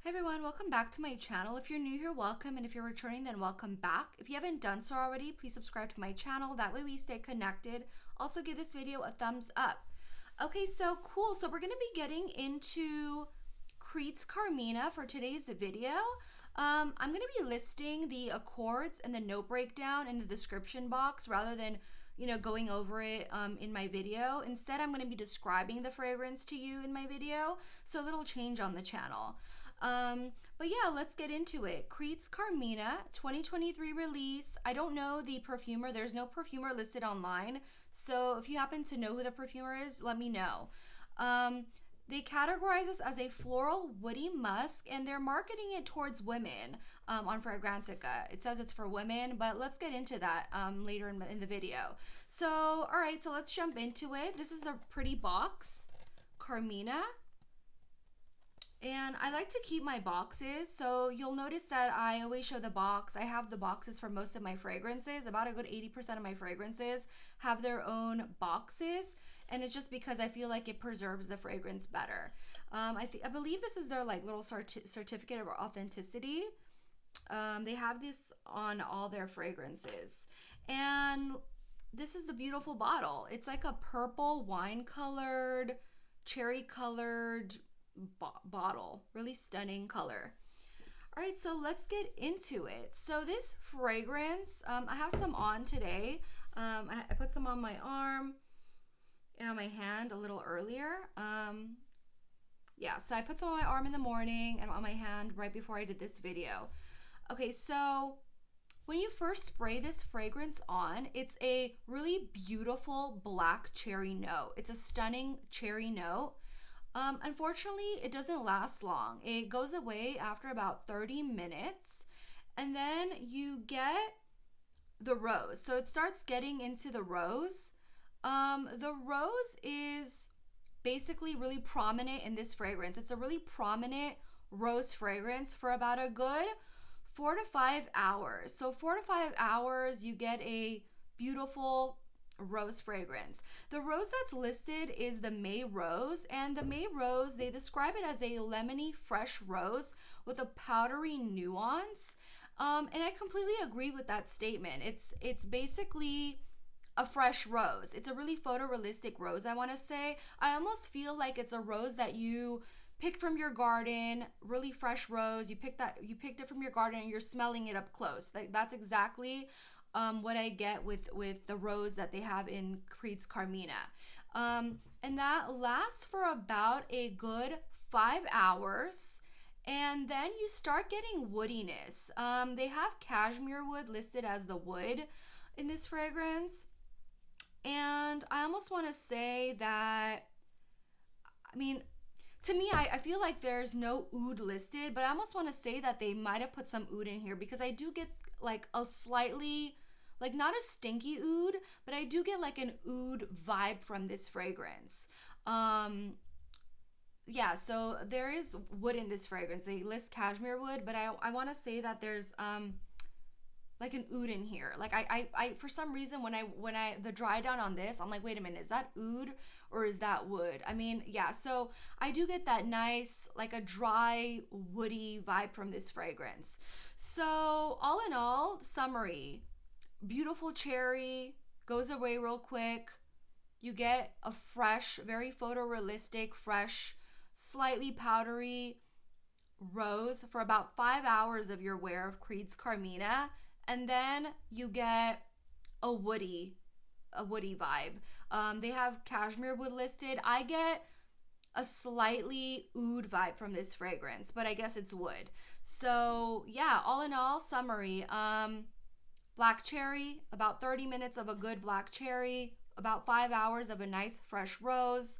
Hi everyone, welcome back to my channel. If you're new here, welcome, and if you're returning, then welcome back. If you haven't done so already, please subscribe to my channel. That way we stay connected. Also give this video a thumbs up. Okay, so cool. So we're going to be getting into Carmina for today's video. I'm going to be listing the accords and the note breakdown in the description box rather than going over it in my video. Instead, I'm going to be describing the fragrance to you in my video, so a little change on the channel. But yeah, let's get into it. Carmina 2023 release. I don't know the perfumer. There's no perfumer listed online. So if you happen to know who the perfumer is, let me know. They categorize this as a floral woody musk, and they're marketing it towards women on Fragrantica. It says it's for women, but let's get into that later in the video. So, all right, so let's jump into it. This is a pretty box, Carmina. And I like to keep my boxes, so you'll notice that I always show the box. I have the boxes for most of my fragrances. About a good 80% of my fragrances have their own boxes, and it's just because I feel like it preserves the fragrance better. I believe this is their like little certificate of authenticity. They have this on all their fragrances, and this is the beautiful bottle. It's like a purple wine colored, cherry colored bottle. Really stunning color. All right, so let's get into it. So this fragrance, I have some on today. I put some on my arm and on my hand a little earlier. Yeah, so I put some on my arm in the morning and on my hand right before I did this video. Okay, so when you first spray this fragrance on, it's a really beautiful black cherry note. It's a stunning cherry note. Unfortunately, it doesn't last long. It goes away after about 30 minutes, and then you get the rose. So it starts getting into the rose. The rose is basically really prominent in this fragrance. It's a really prominent rose fragrance for about a good 4 to 5 hours. So 4 to 5 hours, you get a beautiful rose fragrance. The rose that's listed is the May rose, and the May rose, they describe it as a lemony fresh rose with a powdery nuance, and I completely agree with that statement. It's basically a fresh rose. It's a really photorealistic rose, I want to say. I almost feel like it's a rose that you picked from your garden, really fresh rose. You picked it from your garden and you're smelling it up close. That's exactly what I get with the rose that they have in Carmina. And that lasts for about a good 5 hours, and then you start getting woodiness. They have cashmere wood listed as the wood in this fragrance, and I almost want to say that, I mean, to me, I feel like there's no oud listed, but I almost want to say that they might have put some oud in here, because I do get like a slightly, like not a stinky oud, but I do get like an oud vibe from this fragrance. Yeah, so there is wood in this fragrance. They list cashmere wood, but I want to say that there's like an oud in here. Like I for some reason when I the dry down on this, I'm like, wait a minute, is that oud or is that wood? I mean, yeah, so I do get that nice, like a dry, woody vibe from this fragrance. So all in all, summary, beautiful cherry, goes away real quick. You get a fresh, very photorealistic, fresh, slightly powdery rose for about 5 hours of your wear of Carmina, and then you get a woody vibe. They have cashmere wood listed. I get a slightly oud vibe from this fragrance, but I guess it's wood. So yeah, all in all, summary, black cherry, about 30 minutes of a good black cherry, about 5 hours of a nice fresh rose,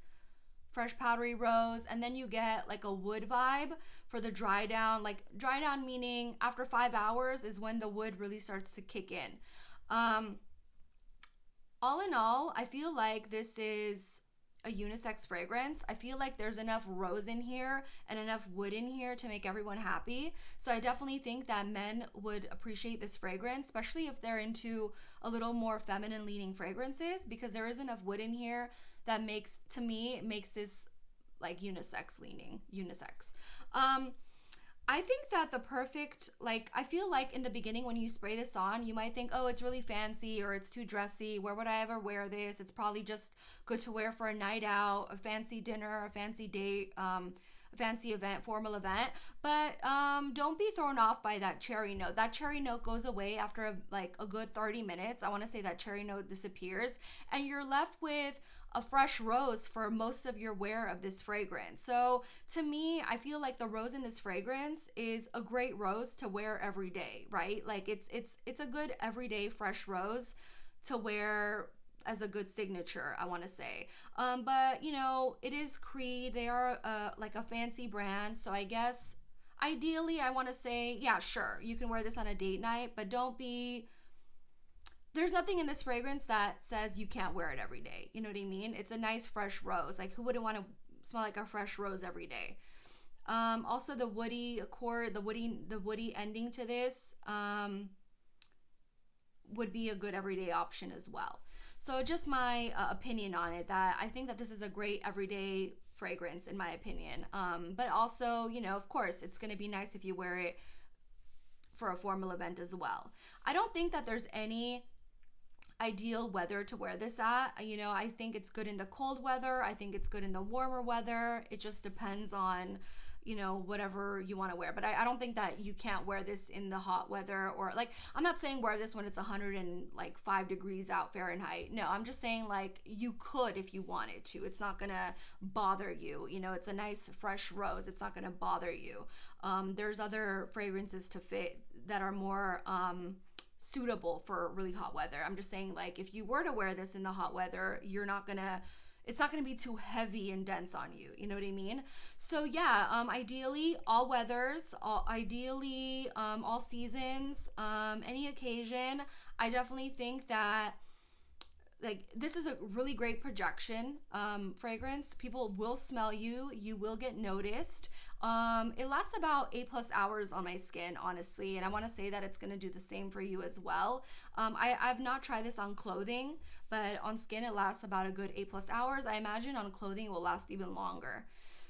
fresh powdery rose, and then you get like a wood vibe for the dry down. Like dry down meaning after 5 hours is when the wood really starts to kick in. All in all, I feel like this is a unisex fragrance. I feel like there's enough rose in here and enough wood in here to make everyone happy. So I definitely think that men would appreciate this fragrance, especially if they're into a little more feminine leaning fragrances, because there is enough wood in here that makes this like unisex leaning. I think that the perfect, like, I feel like in the beginning when you spray this on, you might think, oh, it's really fancy or it's too dressy. Where would I ever wear this? It's probably just good to wear for a night out, a fancy dinner, a fancy date, a fancy event, formal event. But don't be thrown off by that cherry note. That cherry note goes away after like a good 30 minutes. I want to say that cherry note disappears and you're left with a fresh rose for most of your wear of this fragrance. So to me, I feel like the rose in this fragrance is a great rose to wear every day, right? Like it's a good everyday fresh rose to wear as a good signature, I want to say. But you know, it is Creed. They are like a fancy brand, so I guess ideally I want to say, yeah, sure, you can wear this on a date night, but don't be, there's nothing in this fragrance that says you can't wear it every day. You know what I mean? It's a nice fresh rose. Like who wouldn't want to smell like a fresh rose every day? Also the woody accord, the woody ending to this would be a good everyday option as well. So just my opinion on it, that I think that this is a great everyday fragrance in my opinion. But also, you know, of course, it's going to be nice if you wear it for a formal event as well. I don't think that there's any ideal weather to wear this at. You know, I think it's good in the cold weather. I think it's good in the warmer weather. It just depends on, you know, whatever you want to wear. But I don't think that you can't wear this in the hot weather, or like, I'm not saying wear this when it's 105 degrees out Fahrenheit. No, I'm just saying like you could if you wanted to. It's not gonna bother you. You know, it's a nice fresh rose. It's not gonna bother you. There's other fragrances to fit that are more suitable for really hot weather. I'm just saying, like, if you were to wear this in the hot weather, it's not gonna be too heavy and dense on you. You know what I mean? So yeah, ideally all weathers, ideally all seasons, any occasion. I definitely think that like this is a really great projection fragrance. People will smell you. You will get noticed. It lasts about 8+ hours on my skin, honestly, and I want to say that it's going to do the same for you as well. I've not tried this on clothing, but on skin it lasts about a good 8+ hours. I imagine on clothing it will last even longer.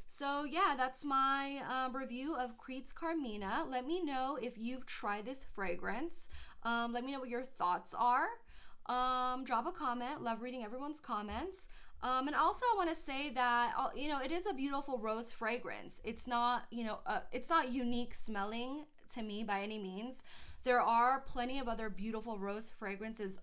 So yeah, that's my review of Creed's Carmina. Let me know if you've tried this fragrance. Let me know what your thoughts are. Drop a comment. Love reading everyone's comments. And also I want to say that, you know, it is a beautiful rose fragrance. It's not, you know, it's not unique smelling to me by any means. There are plenty of other beautiful rose fragrances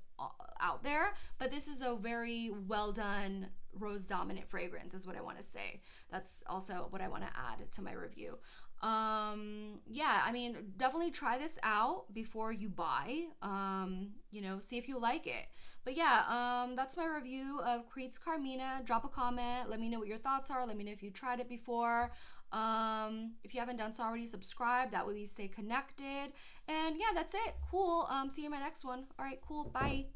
out there, but this is a very well done rose dominant fragrance is what I want to say. That's also what I want to add to my review. Yeah, I mean, definitely try this out before you buy, you know, see if you like it. But yeah, that's my review of Creed's Carmina. Drop a comment, let me know what your thoughts are, let me know if you tried it before. If you haven't done so already, subscribe, that way we stay connected. And yeah, that's it. Cool. See you in my next one. All right, cool. Bye.